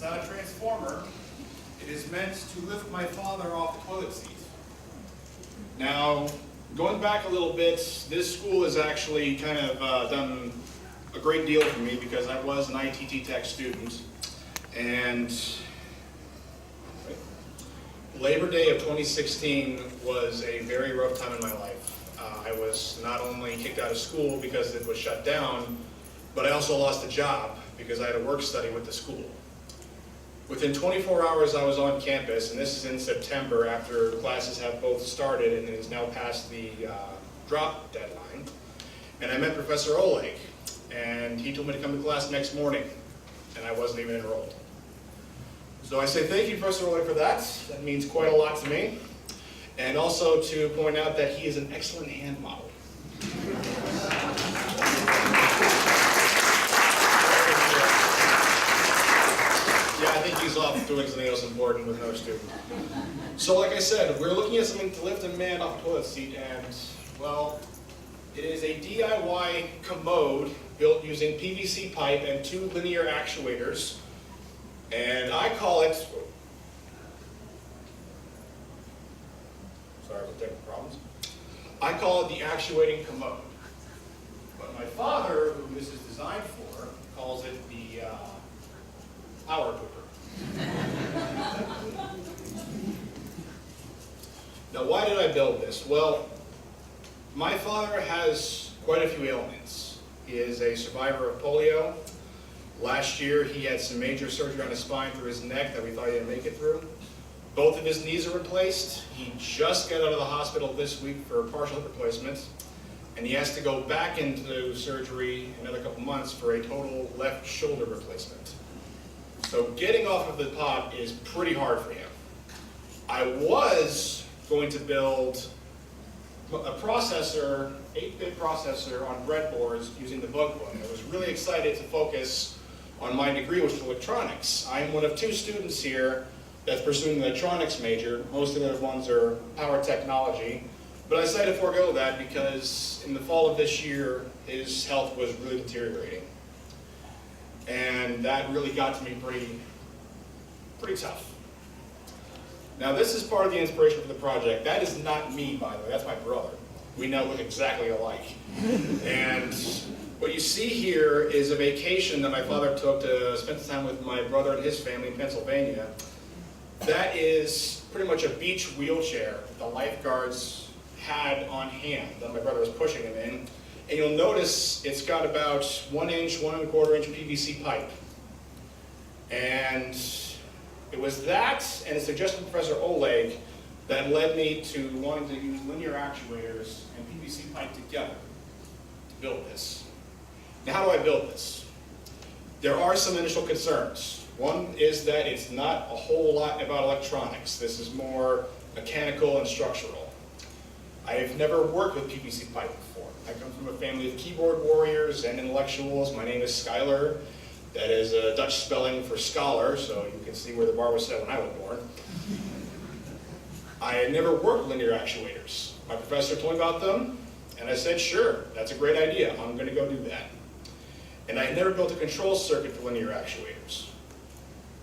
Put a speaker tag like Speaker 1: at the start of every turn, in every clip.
Speaker 1: not a transformer. It is meant to lift my father off the toilet seat. Now, going back a little bit, this school has actually kind of done a great deal for me because I was an ITT Tech student. And Labor Day of 2016 was a very rough time in my life. I was not only kicked out of school because it was shut down, but I also lost a job because I had a work study with the school. Within 24 hours I was on campus, and this is in September after classes have both started and it is now past the drop deadline. And I met Professor Oleg, and he told me to come to class next morning, and I wasn't even enrolled. So I say thank you, Professor Oleg, for that. That means quite a lot to me. And also to point out that he is an excellent hand model. Yeah, I think he's off doing something else important with another student. So like I said, we're looking at something to lift a man off a toilet seat, and, well, it is a DIY Comode built using PVC pipe and 2 linear actuators, and I call it, sorry for technical problems, I call it the actuating Comode. But my father, who this is designed for, calls it the power pooper. Now, why did I build this? Well, my father has quite a few ailments. He is a survivor of polio. Last year, he had some major surgery on his spine through his neck that we thought he didn't make it through. Both of his knees are replaced. He just got out of the hospital this week for a partial hip replacement, and he has to go back into surgery another couple months for a total left shoulder replacement. So getting off of the pot is pretty hard for him. I was going to build a processor, 8-bit processor on breadboards using the bug book. I was really excited to focus on my degree, which is electronics. I'm one of 2 students here that's pursuing the electronics major. Most of the other ones are power technology. But I decided to forego that because in the fall of this year, his health was really deteriorating. And that really got to me pretty tough. Now this is part of the inspiration for the project. That is not me, by the way, that's my brother. We now look exactly alike. And what you see here is a vacation that my father took to spend time with my brother and his family in Pennsylvania. That is pretty much a beach wheelchair the lifeguards had on hand that my brother was pushing him in. And you'll notice it's got about 1 inch, 1 1/4 inch PVC pipe. And it was that and a suggestion from Professor Oleg that led me to wanting to use linear actuators and PVC pipe together to build this. Now, how do I build this? There are some initial concerns. One is that it's not a whole lot about electronics. This is more mechanical and structural. I've never worked with PVC pipe before. I come from a family of keyboard warriors and intellectuals. My name is Skylar. That is a Dutch spelling for scholar, so you can see where the bar was set when I was born. I had never worked with linear actuators. My professor told me about them, and I said, sure, that's a great idea. I'm going to go do that. And I had never built a control circuit for linear actuators.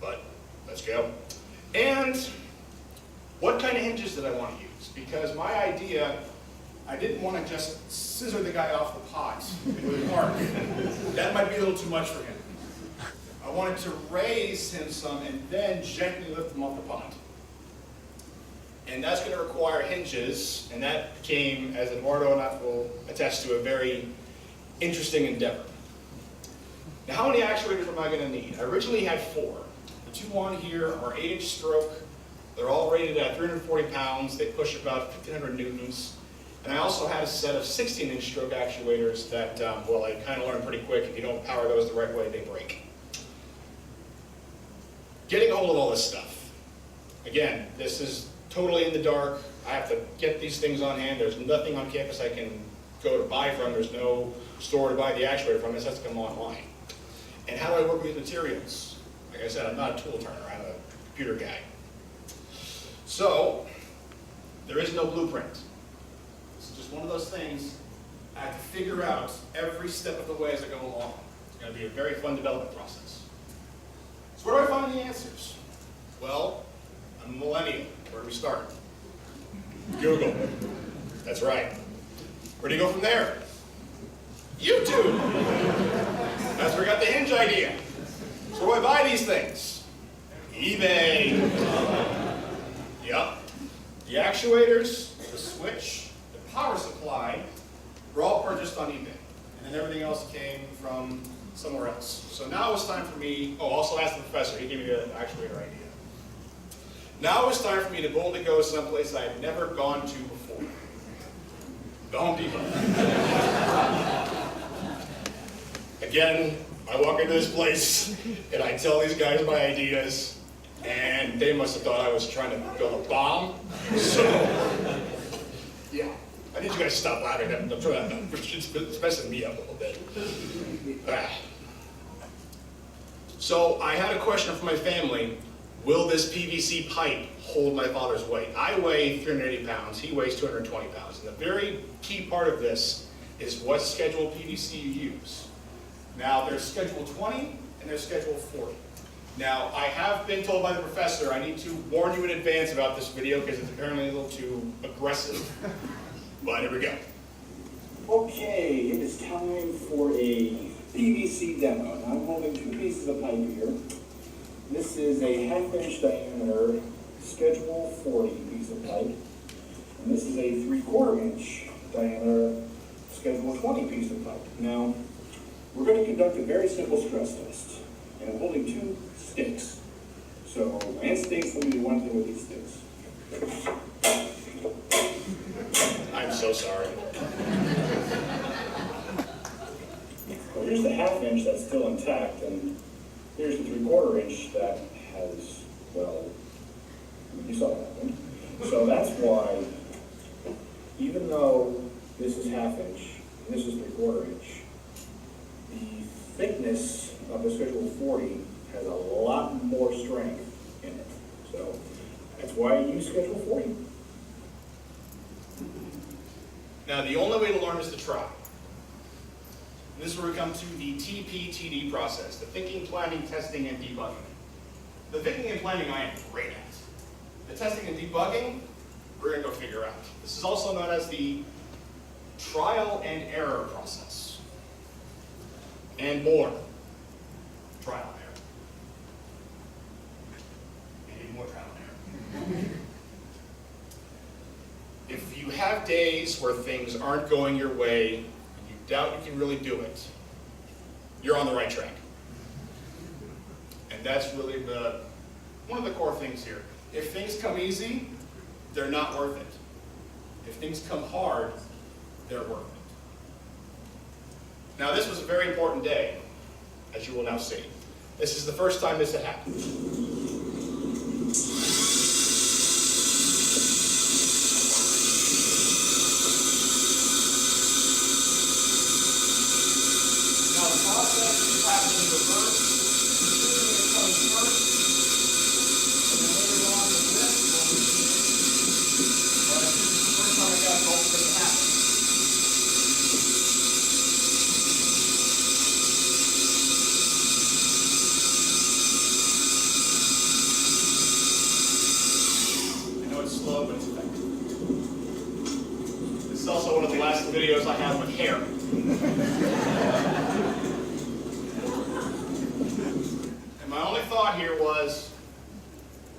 Speaker 1: But let's go. And what kind of hinges did I want to use? Because my idea, I didn't want to just scissor the guy off the pot with a arc. That might be a little too much for him. I wanted to raise him some and then gently lift him off the pot. And that's going to require hinges, and that became, as Eduardo and I will attest to, a very interesting endeavor. Now, how many actuators am I going to need? I originally had 4. The 2 on here are 8-inch stroke. They're all rated at 340 pounds. They push about 1,500 newtons. And I also had a set of 16-inch stroke actuators that, well, I kind of learned pretty quick. If you don't power those the right way, they break. Getting a hold of all this stuff. Again, this is totally in the dark. I have to get these things on hand. There's nothing on campus I can go to buy from. There's no store to buy the actuator from. This has to come online. And how do I work with these materials? Like I said, I'm not a tool turner. I'm a computer guy. So, there is no blueprint. This is just one of those things I have to figure out every step of the way as I go along. It's going to be a very fun development process. So where do I find the answers? Google. That's right. Where do you go from there? YouTube. That's where we got the hinge idea. So where do I buy these things? eBay. Yep. The actuators, the switch, the power supply were all purchased on eBay. And then everything else came from somewhere else. So now it's time for me, also ask the professor, he gave me the actuator idea. Now it's time for me to boldly go someplace I had never gone to before. The Home Depot. Again, I walk into this place and I tell these guys my ideas, and they must have thought I was trying to build a bomb. So, yeah. I need you guys to stop laughing. I'm trying to, it's messing me up a little bit. So I had a question from my family. Will this PVC pipe hold my father's weight? I weigh 380 pounds, he weighs 220 pounds. And the very key part of this is what schedule PVC you use. Now there's schedule 20 and there's schedule 40. Now I have been told by the professor I need to warn you in advance about this video because it's apparently a little too aggressive. But here we go.
Speaker 2: Okay, it is time for a PVC demo. Now I'm holding two pieces of pipe here. This is a 1/2 inch diameter schedule 40 piece of pipe. And this is a 3/4 inch diameter schedule 20 piece of pipe. Now, we're going to conduct a very simple stress test. And I'm holding two sticks. So my instincts tell me to do one thing with these sticks.
Speaker 1: I'm so sorry.
Speaker 2: Well, here's the 1/2 inch that's still intact, and here's the 3/4 inch that has, well, you saw what happened. So that's why, even though this is 1/2 inch, and this is 3/4 inch, the thickness of the schedule 40 has a lot more strength in it. So that's why I use schedule 40.
Speaker 1: Now the only way to learn is to try. And this is where we come to the TPTD process, the thinking, planning, testing, and debugging. The thinking and planning I am great at. The testing and debugging, we're going to go figure out. This is also known as the trial and error process. And more. Trial and error. And even more trial and error. If you have days where things aren't going your way, and you doubt you can really do it, you're on the right track. And that's really one of the core things here. If things come easy, they're not worth it. If things come hard, they're worth it. Now this was a very important day, as you will now see. This is the first time this had happened. Slow, but it's effective. This is also one of the last videos I have with hair. And my only thought here was,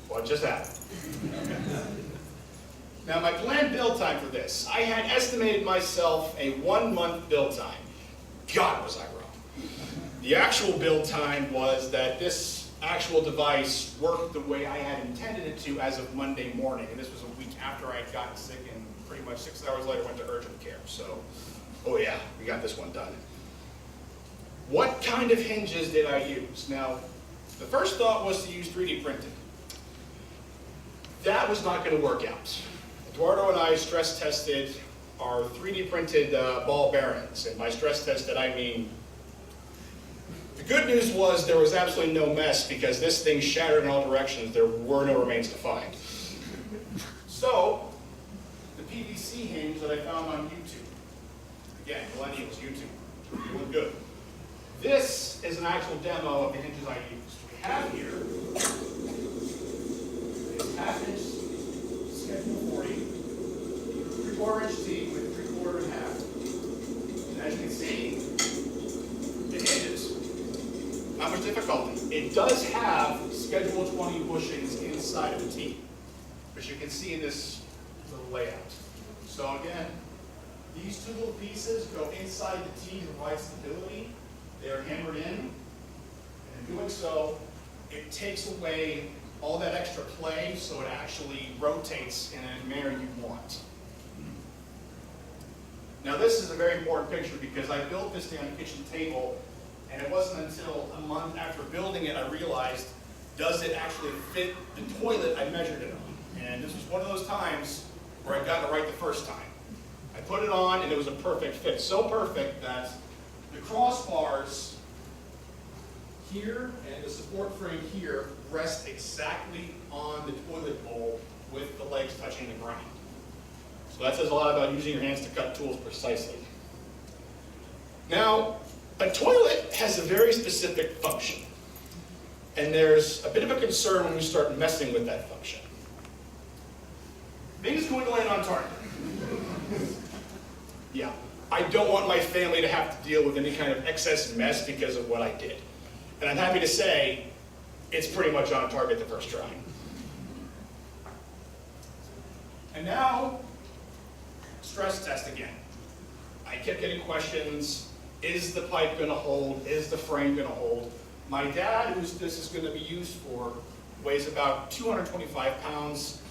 Speaker 1: what just happened? Now my planned build time for this, I had estimated myself a 1-month build time. God, was I wrong. The actual build time was that this actual device worked the way I had intended it to as of Monday morning, and this was a week after I had gotten sick, and pretty much 6 hours later went to urgent care. So, oh yeah, we got this one done. What kind of hinges did I use? Now, the first thought was to use 3D printed. That was not going to work out. Eduardo and I stress tested our 3D printed ball bearings, and by stress tested I mean the good news was there was absolutely no mess because this thing shattered in all directions. There were no remains to find. So, the PVC hinge that I found on YouTube. Again, millennials, YouTube, doing good. This is an actual demo of the hinges I used. We have here a 1/2 inch schedule 40 it does have Schedule 20 bushings inside of the T, which you can see in this little layout. So again, these two little pieces go inside the T to provide stability. They are hammered in, and in doing so, it takes away all that extra play, so it actually rotates in a manner you want. Now this is a very important picture because I built this thing on the kitchen table, and it wasn't until a month after building it I realized, does it actually fit the toilet I measured it on? And this was one of those times where I got it right the first time. I put it on and it was a perfect fit. So perfect that the crossbars here and the support frame here rest exactly on the toilet bowl with the legs touching the ground. So that says a lot about using your hands to cut tools precisely. Now, a toilet has a very specific function. And there's a bit of a concern when you start messing with that function. Things going to land on target. Yeah, I don't want my family to have to deal with any kind of excess mess because of what I did. And I'm happy to say, it's pretty much on target the first try. And now, stress test again. I kept getting questions, is the pipe going to hold? Is the frame going to hold? My dad, who this is going to be used for, weighs about 225 pounds.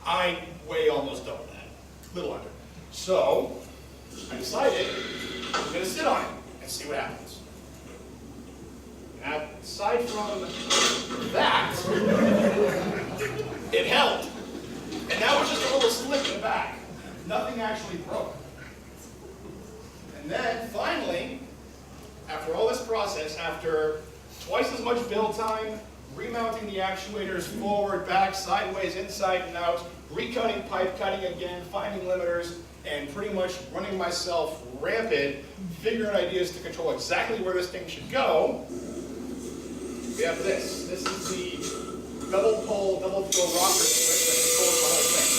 Speaker 1: I weigh almost double that, a little under. So, I decided I'm going to sit on it and see what happens. And aside from that, it held. And that was just a little slip in the back. Nothing actually broke. And then, finally, after all this process, after twice as much build time, remounting the actuators forward, back, sideways, inside and out, recutting pipe, cutting again, finding limiters, and pretty much running myself rampant, figuring ideas to control exactly where this thing should go, we have this. This is the double pole, double throw rocker switch that controls the whole thing.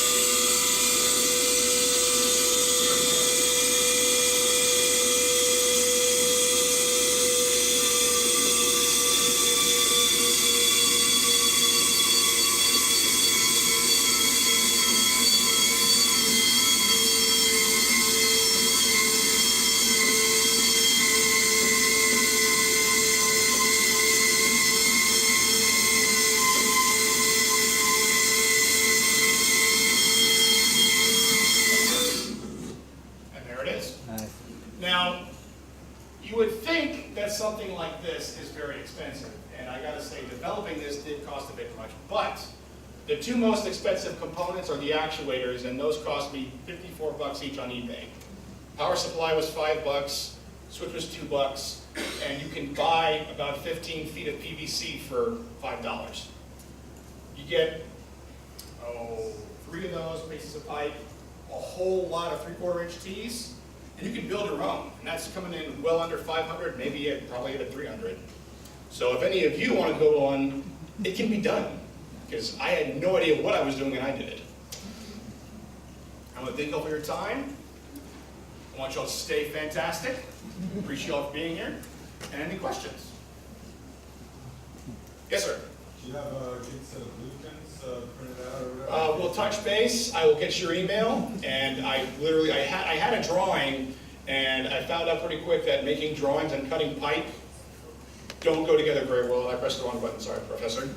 Speaker 1: Now, you would think that something like this is very expensive, and I gotta say, developing this did cost a bit much, but the two most expensive components are the actuators, and those cost me 54 bucks each on eBay. Power supply was $5, switch was $2, and you can buy about 15 feet of PVC for $5. You get, 3 of those pieces of pipe, a whole lot of 3/4 inch tees, and you can build your own, and that's coming in well under 500, maybe probably at 300. So if any of you want to go on, it can be done, because I had no idea what I was doing and I did it. I want to thank you all for your time. I want you all to stay fantastic. Appreciate you all for being here. And any questions? Yes, sir.
Speaker 3: Do you have a good set of blueprints printed out or whatever?
Speaker 1: We'll touch base. I will get your email, and I had a drawing, and I found out pretty quick that making drawings and cutting pipe don't go together very well. I pressed the wrong button. Sorry, Professor.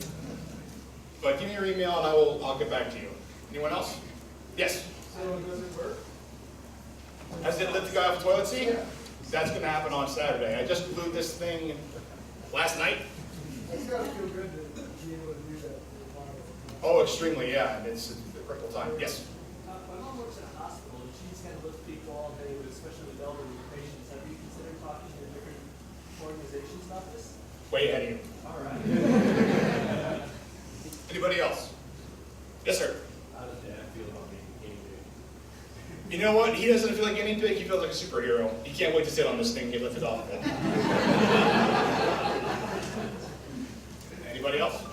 Speaker 1: But give me your email, and I'll get back to you. Anyone else? Yes.
Speaker 3: So does it work?
Speaker 1: Has it lit the guy off the toilet seat? That's going to happen on Saturday. I just glued this thing last night.
Speaker 4: It's got to feel good to be able to do that.
Speaker 1: Oh, extremely, yeah. It's a critical time. Yes.
Speaker 5: My mom works in a hospital, and she's had to lift people all day, especially with elderly patients. Have you considered talking to different organizations about this?
Speaker 1: Way ahead of you.
Speaker 5: All right.
Speaker 1: Anybody else? Yes, sir.
Speaker 6: How does Dad feel about being guinea pig?
Speaker 1: You know what? He doesn't feel like guinea pig. He feels like a superhero. He can't wait to sit on this thing and get lifted off of it. Anybody else?